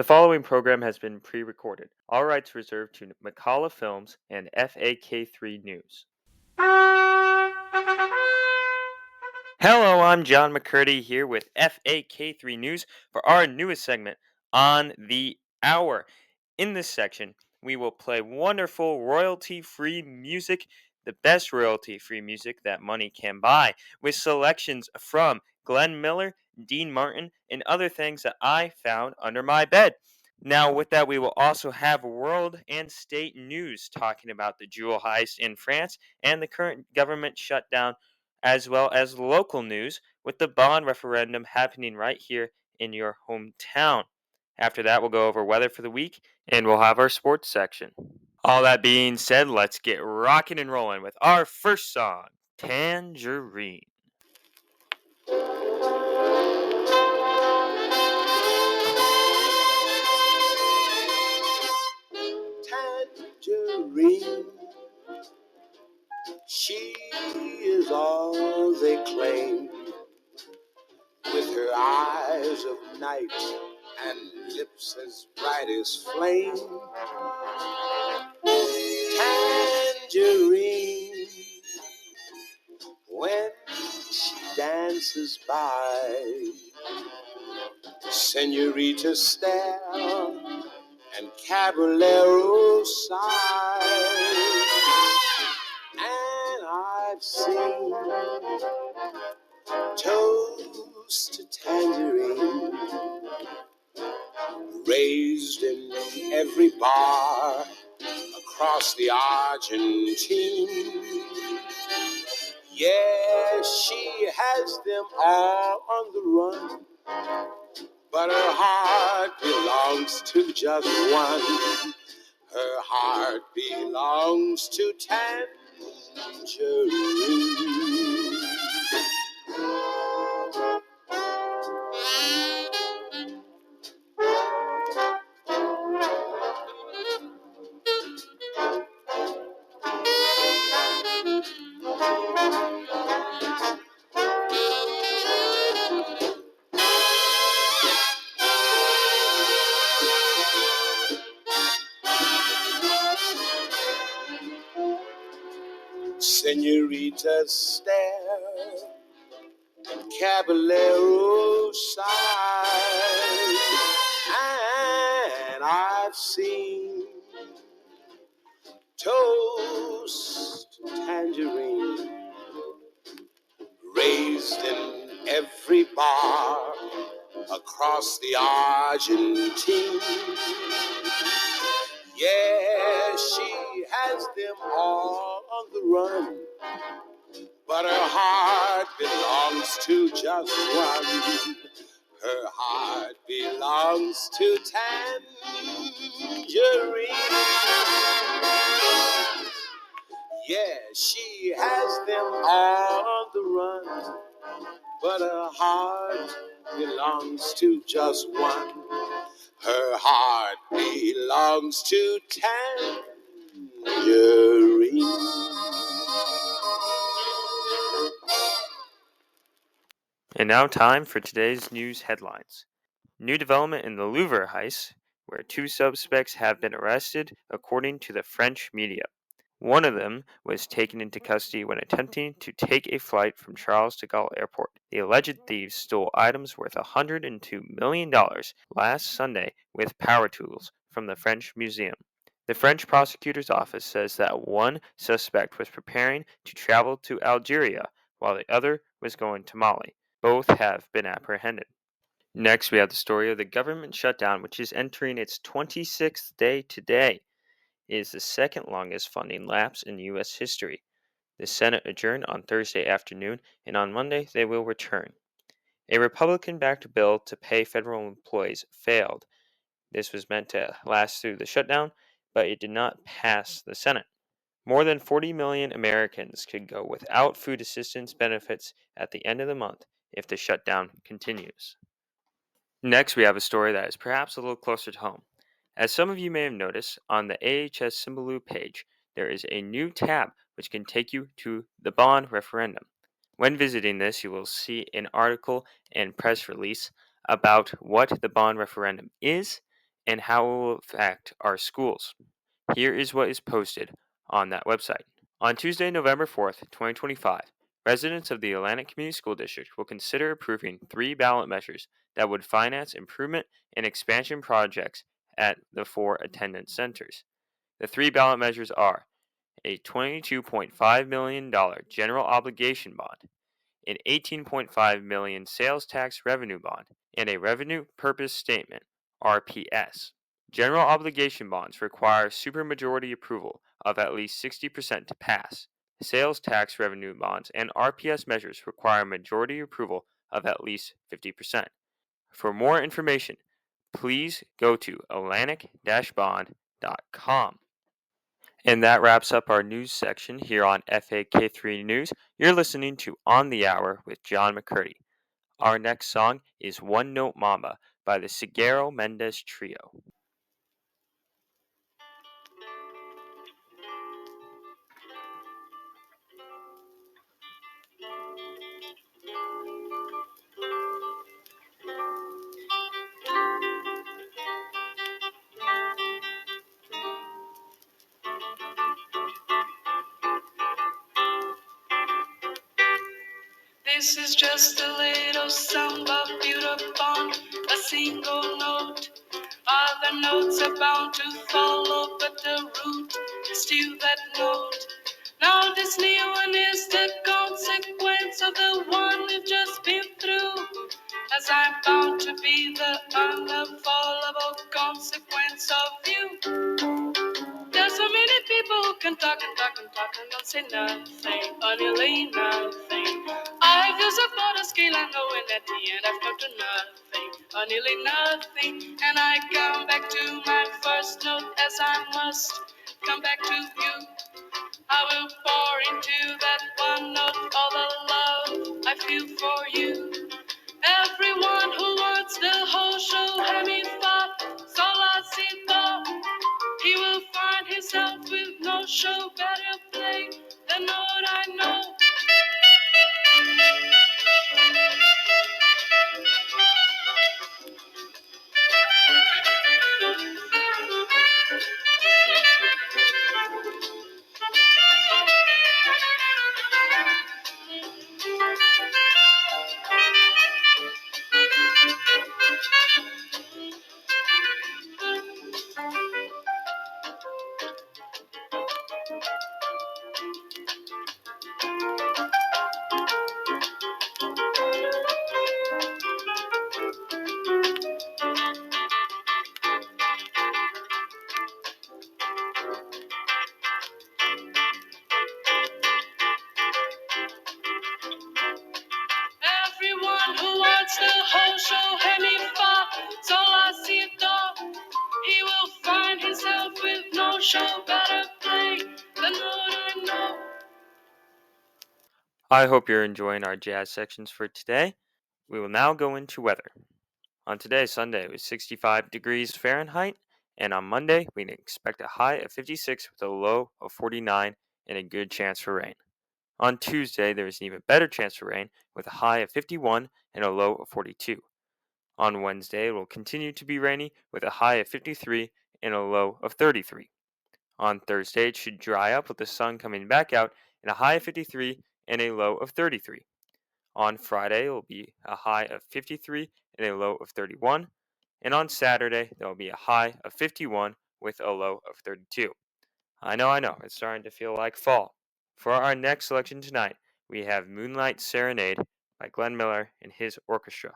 The following program has been pre-recorded. All rights reserved to McCalla Films and FAK3 News. Hello, I'm John McCurdy here with FAK3 News for our newest segment, On the Hour. In this section, we will play wonderful royalty-free music, the best royalty-free music that money can buy, with selections from Glenn Miller, Dean Martin, and other things that I found under my bed. Now, with that, we will also have world and state news talking about the jewel heist in France and the current government shutdown, as well as local news with the bond referendum happening right here in your hometown. After that, we'll go over weather for the week and we'll have our sports section. All that being said, let's get rocking and rolling with our first song, Tangerine. Tangerine, she is all they claim, with her eyes of night and lips as bright as flame. Tangerine, when she dances by, señoritas stare and caballeros sigh. And I've seen toast to tangerine raised in every bar across the Argentine. Yeah, she has them all on the run, but her heart belongs to just one. Her heart belongs to Tangerine. Señoritas stare and caballeros sigh, and I've seen toast to tangerine raised in every bar across the Argentine. Yeah, she has them all on the run, but her heart belongs to just one. Her heart belongs to Tangerine. Yeah, she has them all on the run, but her heart belongs to just one. Her heart belongs to Tangerine. And now time for today's news headlines. New development in the Louvre heist, where two suspects have been arrested, according to the French media. One of them was taken into custody when attempting to take a flight from Charles de Gaulle Airport. The alleged thieves stole items worth $102 million last Sunday with power tools from the French Museum. The French prosecutor's office says that one suspect was preparing to travel to Algeria, while the other was going to Mali. Both have been apprehended. Next, we have the story of the government shutdown, which is entering its 26th day today. It is the second longest funding lapse in U.S. history. The Senate adjourned on Thursday afternoon, and on Monday they will return. A Republican-backed bill to pay federal employees failed. This was meant to last through the shutdown, but it did not pass the Senate. More than 40 million Americans could go without food assistance benefits at the end of the month if the shutdown continues. Next, we have a story that is perhaps a little closer to home. As some of you may have noticed, on the AHS Symbaloo page, there is a new tab which can take you to the bond referendum. When visiting this, you will see an article and press release about what the bond referendum is and how it will affect our schools. Here is what is posted on that website. On Tuesday, November 4th, 2025, residents of the Atlantic Community School District will consider approving three ballot measures that would finance improvement and expansion projects at the four attendance centers. The three ballot measures are a $22.5 million general obligation bond, an $18.5 million sales tax revenue bond, and a revenue purpose statement (RPS). General obligation bonds require supermajority approval of at least 60% to pass. Sales tax revenue bonds and RPS measures require majority approval of at least 50%. For more information, please go to atlantic-bond.com. And that wraps up our news section here on FAK3 News. You're listening to On the Hour with John McCurdy. Our next song is One Note Mama by the Seguero Mendez Trio. This is just a little samba built upon a single note. Other notes are bound to follow, but the root is still that note. Now this new one is the consequence of the one we've just been through, as I'm bound to be the unavoidable consequence of you. There's so many people who can talk and talk and talk and don't say nothing, or nearly nothing. I've used up all the skill I know, and at the end I've come to nothing, or nearly nothing. And I come back to my first note, as I must come back to you. I will pour into that one note all the love I feel for you. Everyone who wants the whole show, have me fought, solacito. He will find himself with no show, better play the note I know. Everyone who wants the whole show, have me far, solacito. He will find himself with no show, better play the note I know. I hope you're enjoying our jazz sections for today. We will now go into weather. On today, Sunday, it was 65 degrees Fahrenheit, and on Monday, we expect a high of 56 with a low of 49 and a good chance for rain. On Tuesday, there is an even better chance for rain with a high of 51 and a low of 42. On Wednesday, it will continue to be rainy with a high of 53 and a low of 33. On Thursday, it should dry up with the sun coming back out and a high of 53 and a low of 33. On Friday, it will be a high of 53 and a low of 31. And on Saturday, there will be a high of 51 with a low of 32. I know, it's starting to feel like fall. For our next selection tonight, we have Moonlight Serenade by Glenn Miller and his orchestra.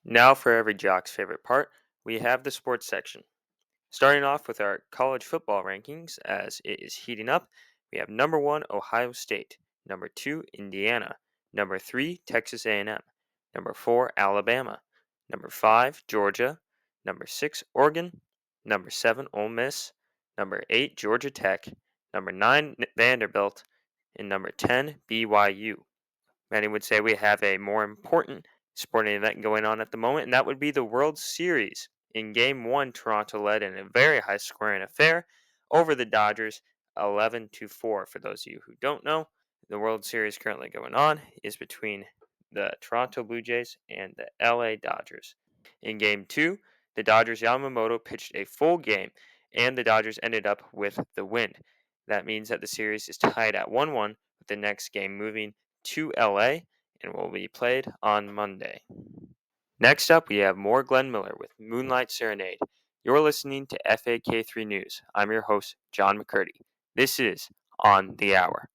Now, for every jock's favorite part, we have the sports section. Starting off with our college football rankings as it is heating up, we have number 1 Ohio State, number 2 Indiana, number 3 Texas A&M, number 4 Alabama, number 5 Georgia, number 6 Oregon, number 7 Ole Miss, number 8 Georgia Tech, number 9 Vanderbilt, and number 10 BYU. Many would say we have a more important sporting event going on at the moment, and that would be the World Series. In Game 1, Toronto led in a very high scoring affair over the Dodgers 11-4. For those of you who don't know, the World Series currently going on is between the Toronto Blue Jays and the LA Dodgers. In Game 2, the Dodgers Yamamoto pitched a full game, and the Dodgers ended up with the win. That means that the series is tied at 1-1, with the next game moving to LA and will be played on Monday. Next up, we have more Glenn Miller with Moonlight Serenade. You're listening to FAK3 News. I'm your host, John McCurdy. This is On the Hour.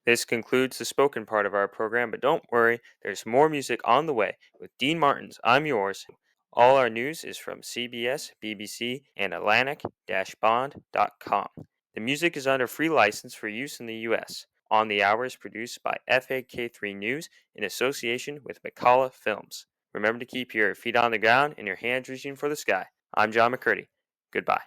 This concludes the spoken part of our program, but don't worry, there's more music on the way with Dean Martin's I'm Yours. All our news is from CBS, BBC, and Atlantic-Bond.com. The music is under free license for use in the U.S. On the Hour is produced by FAK3 News in association with McCalla Films. Remember to keep your feet on the ground and your hands reaching for the sky. I'm John McCurdy. Goodbye.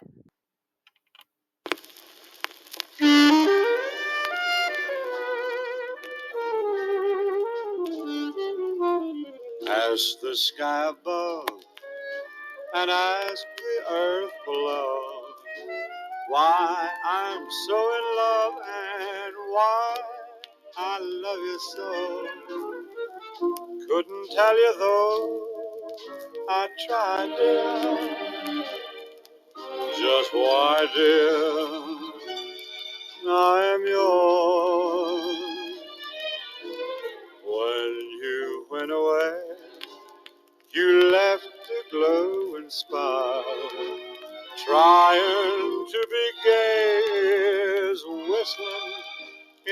Ask the sky above and ask the earth below why I'm so in love and why I love you so. Couldn't tell you though I tried, dear. Just why, dear, I am yours. When you went away, you left a glowing spark, trying to be gay as whistling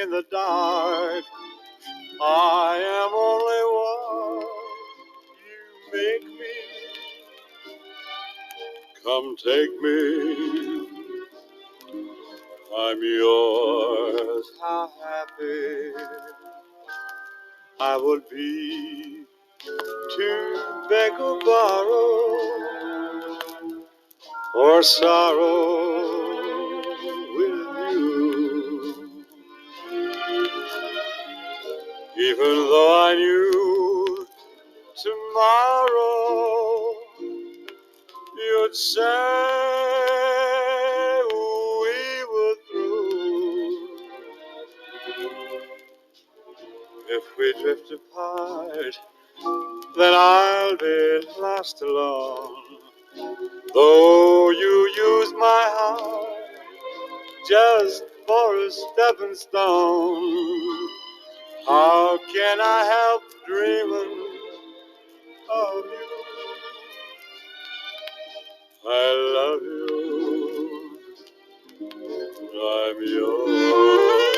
in the dark. I am only one you make me. Come take me, I'm yours. How happy I would be to beg or borrow or sorrow with you. Even though I knew tomorrow you'd say we were through. If we drift apart, then I'll be lost alone. Though you use my heart just for a stepping stone, how can I help dreaming of you? I love you, I'm yours.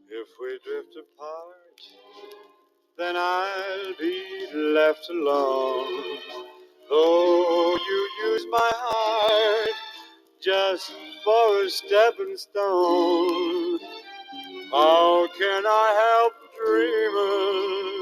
If we drift apart, then I'll be left alone. Though you use my heart just for a stepping stone, how can I help dreaming